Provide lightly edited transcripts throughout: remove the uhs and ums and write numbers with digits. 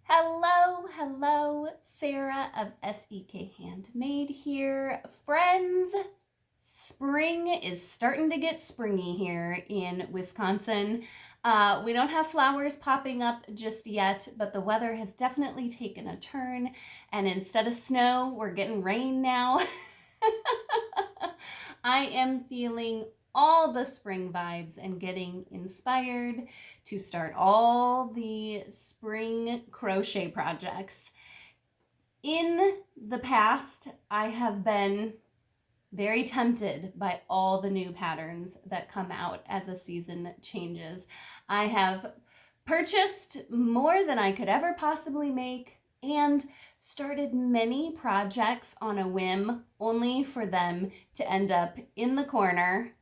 Hello, Sarah of SEK Handmade here. Friends, spring is starting to get springy here in Wisconsin. We don't have flowers popping up just yet, but the weather has definitely taken a turn, and instead of snow, we're getting rain now. I am feeling all the spring vibes and getting inspired to start all the spring crochet projects. In the past, I have been very tempted by all the new patterns that come out as a season changes. I have purchased more than I could ever possibly make and started many projects on a whim, only for them to end up in the corner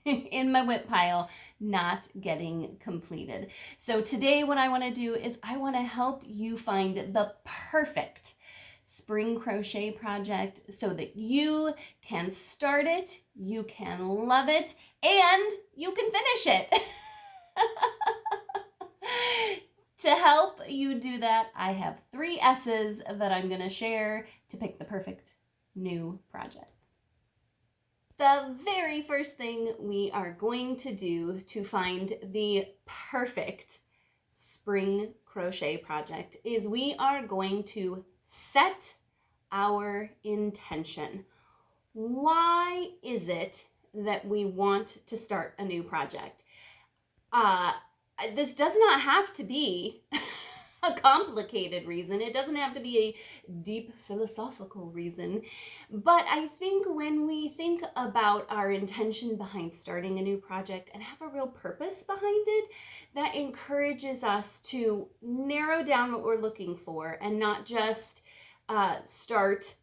in my whip pile, not getting completed. So today what I want to do is I want to help you find the perfect spring crochet project so that you can start it, you can love it, and you can finish it. To help you do that, I have 3 S's that I'm going to share to pick the perfect new project. The very first thing we are going to do to find the perfect spring crochet project is we are going to set our intention. Why is it that we want to start a new project? This does not have to be a complicated reason. It doesn't have to be a deep philosophical reason. But I think when we think about our intention behind starting a new project and have a real purpose behind it, that encourages us to narrow down what we're looking for and not just start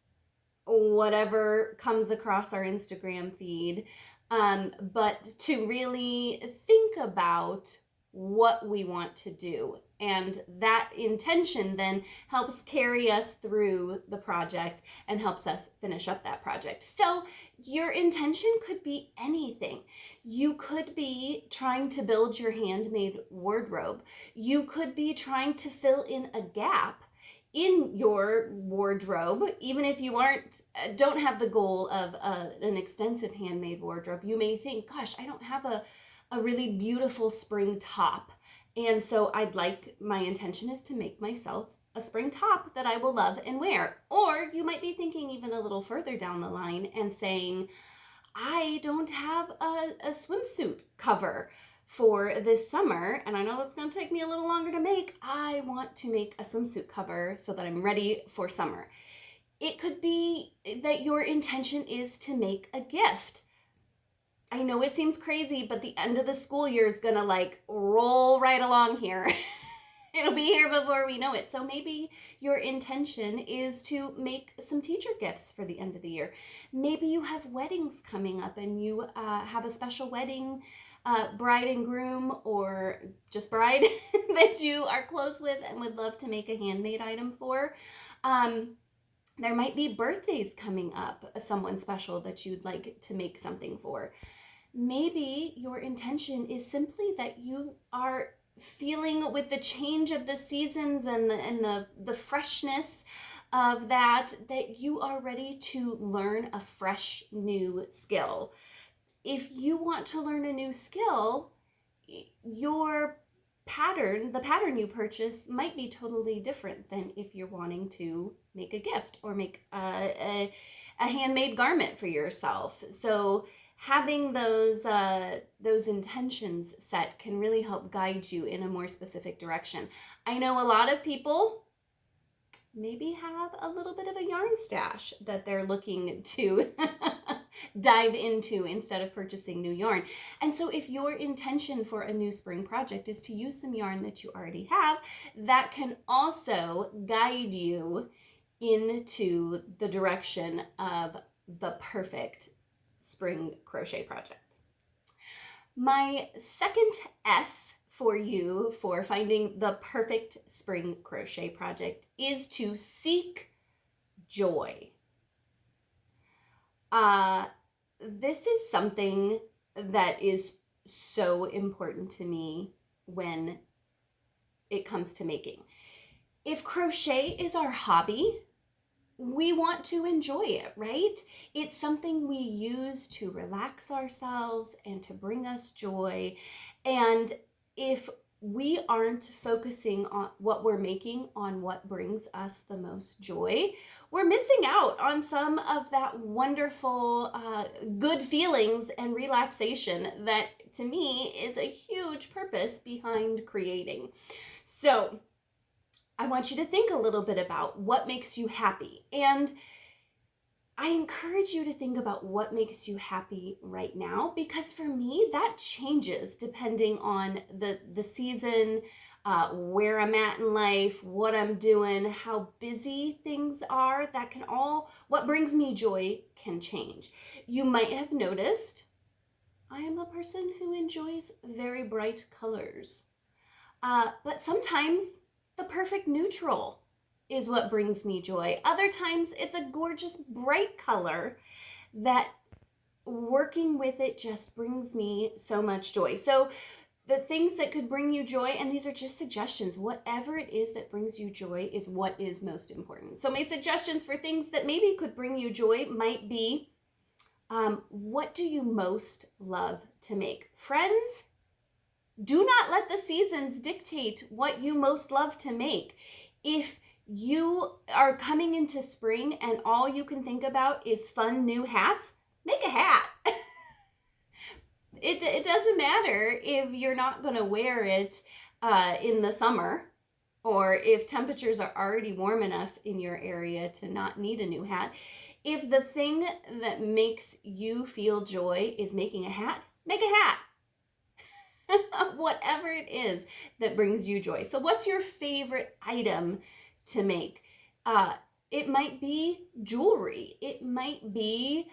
whatever comes across our Instagram feed, but to really think about what we want to do. And that intention then helps carry us through the project and helps us finish up that project. So your intention could be anything. You could be trying to build your handmade wardrobe. You could be trying to fill in a gap in your wardrobe, even if you don't have the goal of an extensive handmade wardrobe. You may think, gosh, I don't have a really beautiful spring top. And so my intention is to make myself a spring top that I will love and wear. Or you might be thinking even a little further down the line and saying, I don't have a swimsuit cover for this summer, and I know it's going to take me a little longer to make. I want to make a swimsuit cover so that I'm ready for summer. It could be that your intention is to make a gift. I know it seems crazy, but the end of the school year is going to roll right along here. It'll be here before we know it. So maybe your intention is to make some teacher gifts for the end of the year. Maybe you have weddings coming up and you have a special wedding bride and groom, or just bride, that you are close with and would love to make a handmade item for. There might be birthdays coming up, someone special that you'd like to make something for. Maybe your intention is simply that you are feeling, with the change of the seasons and the freshness of that you are ready to learn a fresh new skill. If you want to learn a new skill, the pattern you purchase might be totally different than if you're wanting to make a gift or make a handmade garment for yourself. So having those intentions set can really help guide you in a more specific direction. I know a lot of people maybe have a little bit of a yarn stash that they're looking to dive into instead of purchasing new yarn. And so if your intention for a new spring project is to use some yarn that you already have, that can also guide you into the direction of the perfect spring crochet project. My second S for you for finding the perfect spring crochet project is to seek joy. This is something that is so important to me when it comes to making. If crochet is our hobby, we want to enjoy it, right? It's something we use to relax ourselves and to bring us joy. And if we aren't focusing on what we're making, on what brings us the most joy, we're missing out on some of that wonderful, good feelings and relaxation that, to me, is a huge purpose behind creating. So, I want you to think a little bit about what makes you happy. And I encourage you to think about what makes you happy right now, because for me, that changes depending on the season, where I'm at in life, what I'm doing, how busy things are. That can all, what brings me joy can change. You might have noticed I am a person who enjoys very bright colors. But sometimes the perfect neutral is what brings me joy. Other times it's a gorgeous bright color that, working with it, just brings me so much joy. So the things that could bring you joy, and these are just suggestions, whatever it is that brings you joy is what is most important. So my suggestions for things that maybe could bring you joy might be, what do you most love to make? Friends, do not let the seasons dictate what you most love to make. If you are coming into spring and all you can think about is fun new hats, make a hat. It doesn't matter if you're not going to wear it in the summer, or if temperatures are already warm enough in your area to not need a new hat. If the thing that makes you feel joy is making a hat, make a hat. Whatever it is that brings you joy. So what's your favorite item to make? It might be jewelry. It might be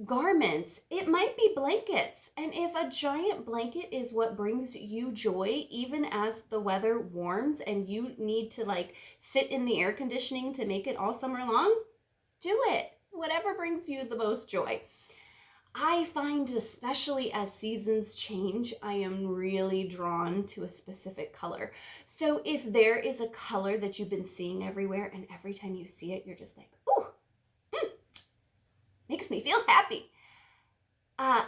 garments. It might be blankets. And if a giant blanket is what brings you joy, even as the weather warms and you need to like sit in the air conditioning to make it all summer long, do it. Whatever brings you the most joy. I find, especially as seasons change, I am really drawn to a specific color. So if there is a color that you've been seeing everywhere, and every time you see it, you're just like, ooh, makes me feel happy.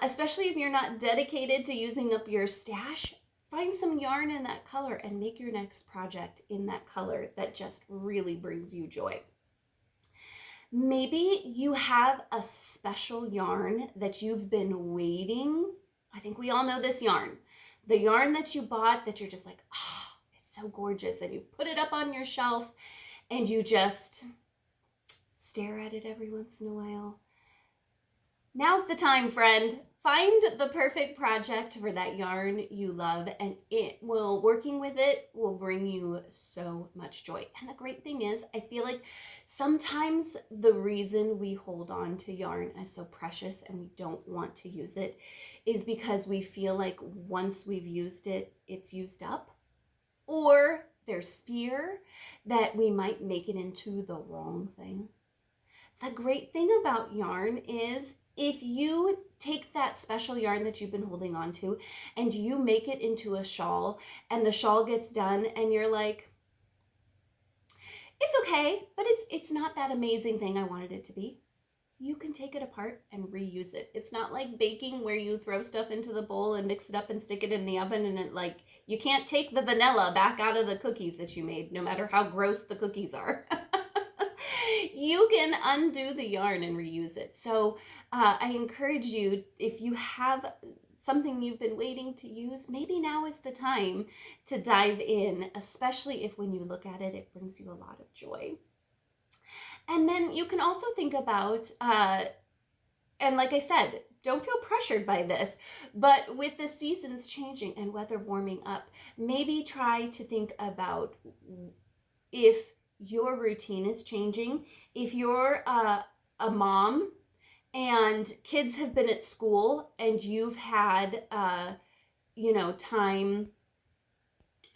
Especially if you're not dedicated to using up your stash, find some yarn in that color and make your next project in that color that just really brings you joy. Maybe you have a special yarn that you've been waiting. I think we all know this yarn. The yarn that you bought that you're just like, oh, it's so gorgeous. And you've put it up on your shelf and you just stare at it every once in a while. Now's the time, friend. Find the perfect project for that yarn you love, and working with it will bring you so much joy. And the great thing is, I feel like sometimes the reason we hold on to yarn as so precious and we don't want to use it is because we feel like once we've used it, it's used up. Or there's fear that we might make it into the wrong thing. The great thing about yarn is, if you take that special yarn that you've been holding on to and you make it into a shawl, and the shawl gets done and you're like, it's okay, but it's not that amazing thing I wanted it to be, you can take it apart and reuse it. It's not like baking where you throw stuff into the bowl and mix it up and stick it in the oven, and it, like, you can't take the vanilla back out of the cookies that you made, no matter how gross the cookies are. You can undo the yarn and reuse it. So I encourage you, if you have something you've been waiting to use, maybe now is the time to dive in, especially if when you look at it, it brings you a lot of joy. And then you can also think about, and like I said, don't feel pressured by this, but with the seasons changing and weather warming up, maybe try to think about if your routine is changing. If you're a mom and kids have been at school and you've had, time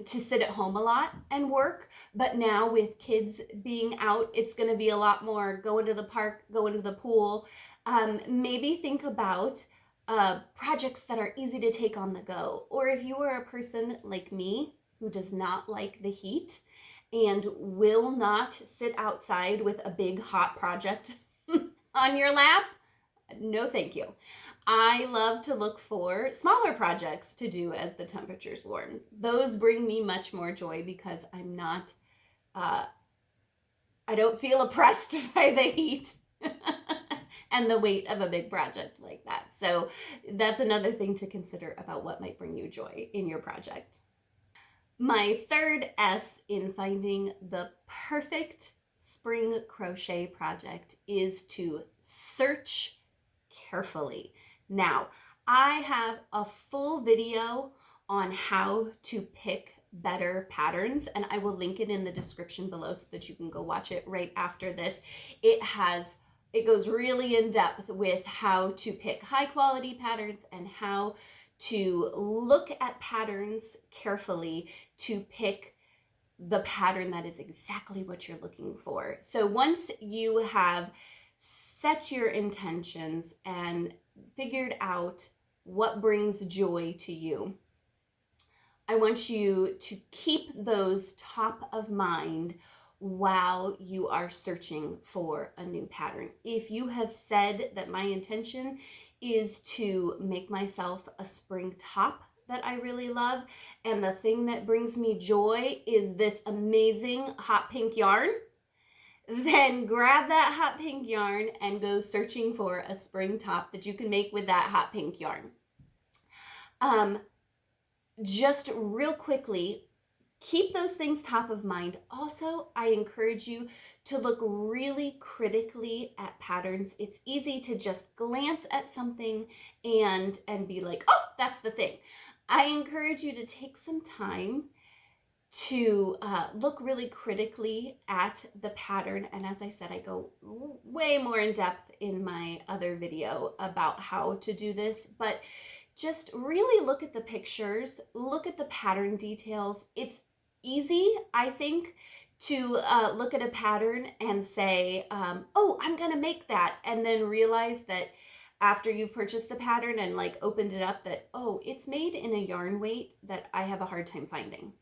to sit at home a lot and work, but now with kids being out, it's going to be a lot more going to the park, going to the pool. Maybe think about projects that are easy to take on the go. Or if you are a person like me who does not like the heat and will not sit outside with a big hot project on your lap, no thank you. I love to look for smaller projects to do as the temperature's warm. Those bring me much more joy because I'm not, I don't feel oppressed by the heat and the weight of a big project like that. So that's another thing to consider about what might bring you joy in your project. My third S in finding the perfect spring crochet project is to search carefully. Now, I have a full video on how to pick better patterns, and I will link it in the description below so that you can go watch it right after this. It goes really in depth with how to pick high quality patterns and how to look at patterns carefully to pick the pattern that is exactly what you're looking for. So once you have set your intentions and figured out what brings joy to you, I want you to keep those top of mind while you are searching for a new pattern. If you have said that my intention is to make myself a spring top that I really love, and the thing that brings me joy is this amazing hot pink yarn, then grab that hot pink yarn and go searching for a spring top that you can make with that hot pink yarn. Just real quickly, keep those things top of mind. Also, I encourage you to look really critically at patterns. It's easy to just glance at something and be like, oh, that's the thing. I encourage you to take some time to look really critically at the pattern. And as I said, I go way more in depth in my other video about how to do this, but just really look at the pictures, look at the pattern details. It's easy, I think, to look at a pattern and say, oh, I'm gonna make that, and then realize that after you've purchased the pattern and like opened it up that, oh, it's made in a yarn weight that I have a hard time finding.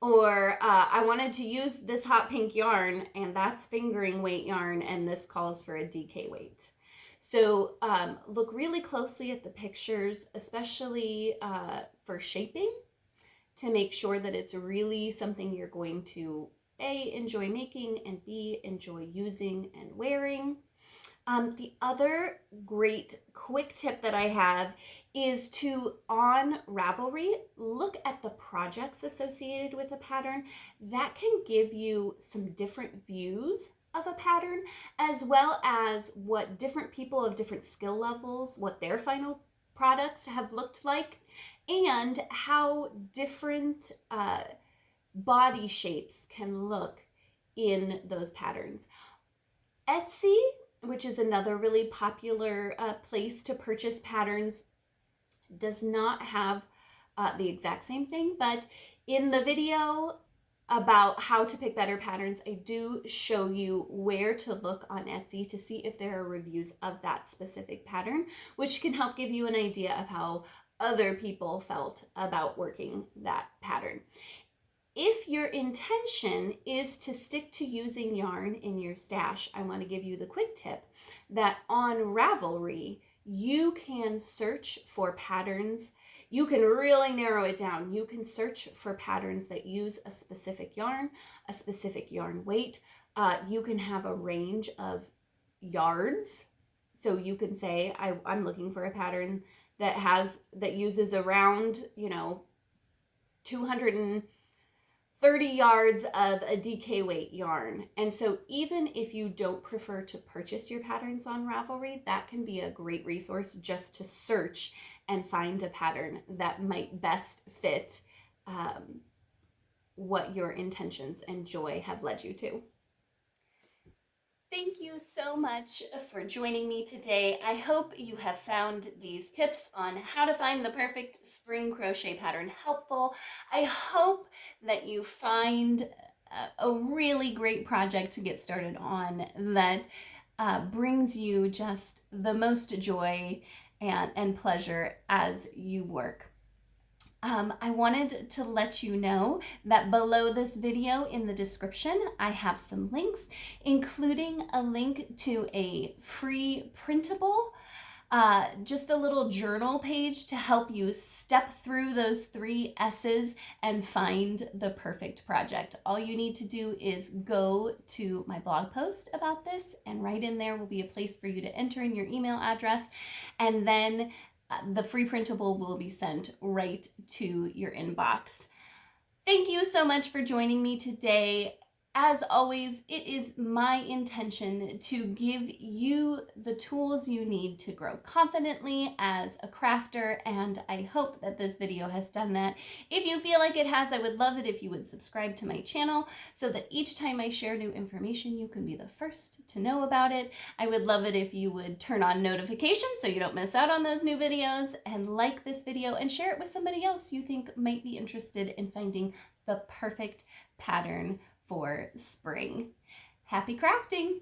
Or I wanted to use this hot pink yarn and that's fingering weight yarn and this calls for a DK weight. So look really closely at the pictures, especially for shaping, to make sure that it's really something you're going to A, enjoy making, and B, enjoy using and wearing. The other great quick tip that I have is to, on Ravelry, look at the projects associated with a pattern. That can give you some different views of a pattern, as well as what different people of different skill levels, what their final products have looked like, and how different body shapes can look in those patterns. Etsy, which is another really popular place to purchase patterns, does not have the exact same thing, but in the video about how to pick better patterns, I do show you where to look on Etsy to see if there are reviews of that specific pattern, which can help give you an idea of how other people felt about working that pattern. If your intention is to stick to using yarn in your stash, I want to give you the quick tip that on Ravelry, you can search for patterns. You can really narrow it down. You can search for patterns that use a specific yarn weight. You can have a range of yards. So you can say, I'm looking for a pattern that uses around, 230 yards of a DK weight yarn. And so even if you don't prefer to purchase your patterns on Ravelry, that can be a great resource just to search and find a pattern that might best fit what your intentions and joy have led you to. Thank you so much for joining me today. I hope you have found these tips on how to find the perfect spring crochet pattern helpful. I hope that you find a really great project to get started on that brings you just the most joy and pleasure as you work. I wanted to let you know that below this video in the description, I have some links, including a link to a free printable, just a little journal page to help you step through those 3 S's and find the perfect project. All you need to do is go to my blog post about this, and right in there will be a place for you to enter in your email address, and then the free printable will be sent right to your inbox. Thank you so much for joining me today. As always, it is my intention to give you the tools you need to grow confidently as a crafter, and I hope that this video has done that. If you feel like it has, I would love it if you would subscribe to my channel so that each time I share new information, you can be the first to know about it. I would love it if you would turn on notifications so you don't miss out on those new videos, and like this video and share it with somebody else you think might be interested in finding the perfect pattern for spring. Happy crafting!